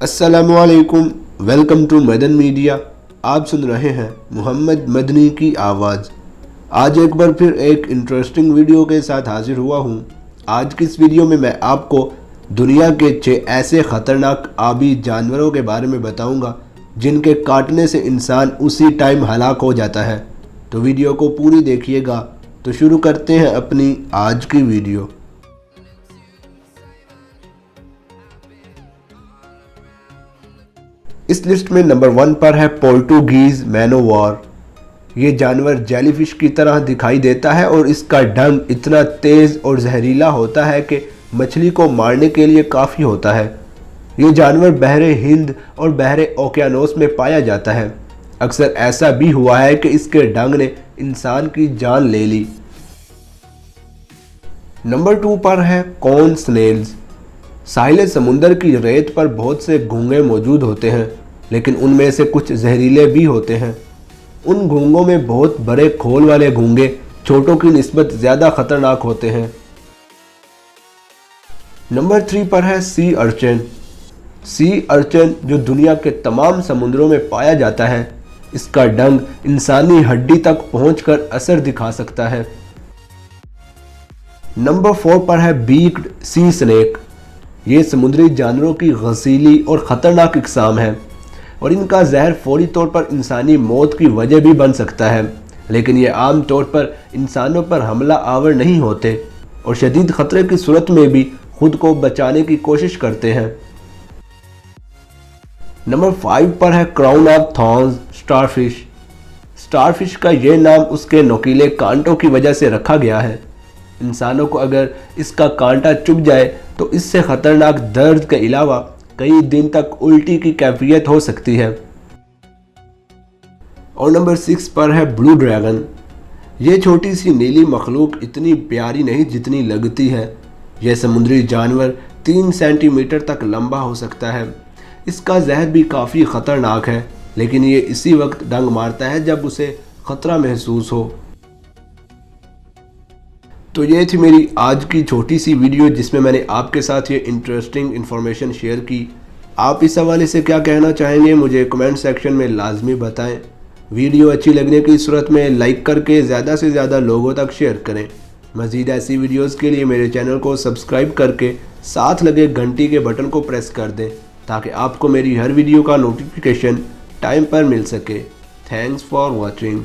अस्सलामुअलैकुम, welcome to Madan media. आप सुन रहे हैं मोहम्मद मदनी की आवाज़। आज एक बार फिर एक इंटरेस्टिंग वीडियो के साथ हाजिर हुआ हूँ। आज की इस वीडियो में मैं आपको दुनिया के 6 ऐसे ख़तरनाक आबी जानवरों के बारे में बताऊँगा जिनके काटने से इंसान उसी टाइम हलाक हो जाता है। तो वीडियो को पूरी देखिएगा। तो शुरू करते हैं अपनी आज की वीडियो। इस लिस्ट में नंबर 1 पर है पोर्टुगीज मैनोवार। ये जानवर जेलीफिश की तरह दिखाई देता है और इसका डंक इतना तेज़ और जहरीला होता है कि मछली को मारने के लिए काफ़ी होता है। ये जानवर बहरे हिंद और बहरे ओकियानोस में पाया जाता है। अक्सर ऐसा भी हुआ है कि इसके डंक ने इंसान की जान ले ली। नंबर 2 पर है कॉर्न स्नेल्स। साहिल समुंदर की रेत पर बहुत से घोंगे मौजूद होते हैं, लेकिन उनमें से कुछ जहरीले भी होते हैं। उन घोंगों में बहुत बड़े खोल वाले घोंगे छोटों की निस्बत ज़्यादा खतरनाक होते हैं। नंबर 3 पर है सी अर्चिन। सी अर्चिन जो दुनिया के तमाम समुद्रों में पाया जाता है, इसका डंक इंसानी हड्डी तक पहुंचकर असर दिखा सकता है। नंबर 4 पर है बीक्ड सी स्नेक। ये समुद्री जानवरों की गसीली और ख़तरनाक इकसाम है और इनका जहर फौरी तौर पर इंसानी मौत की वजह भी बन सकता है, लेकिन ये आम तौर पर इंसानों पर हमला आवर नहीं होते और शदीद ख़तरे की सूरत में भी खुद को बचाने की कोशिश करते हैं। नंबर 5 पर है crown of thorns starfish. Starfish का ये नाम उसके नुकीले कांटों की वजह से रखा गया है। इंसानों को अगर इसका कांटा चुभ जाए तो इससे ख़तरनाक दर्द के अलावा कई दिन तक उल्टी की कैफियत हो सकती है। और नंबर 6 पर है ब्लू ड्रैगन। ये छोटी सी नीली मखलूक इतनी प्यारी नहीं जितनी लगती है। यह समुद्री जानवर 3 सेंटीमीटर तक लंबा हो सकता है। इसका जहर भी काफ़ी ख़तरनाक है, लेकिन ये इसी वक्त डंक मारता है जब उसे ख़तरा महसूस हो। तो ये थी मेरी आज की छोटी सी वीडियो जिसमें मैंने आपके साथ ये इंटरेस्टिंग इन्फॉर्मेशन शेयर की। आप इस हवाले से क्या कहना चाहेंगे मुझे कमेंट सेक्शन में लाजमी बताएं। वीडियो अच्छी लगने की सूरत में लाइक करके ज़्यादा से ज़्यादा लोगों तक शेयर करें। मज़ीद ऐसी वीडियोज़ के लिए मेरे चैनल को सब्सक्राइब करके साथ लगे घंटी के बटन को प्रेस कर दें ताकि आपको मेरी हर वीडियो का नोटिफिकेशन टाइम पर मिल सके। Thanks for watching.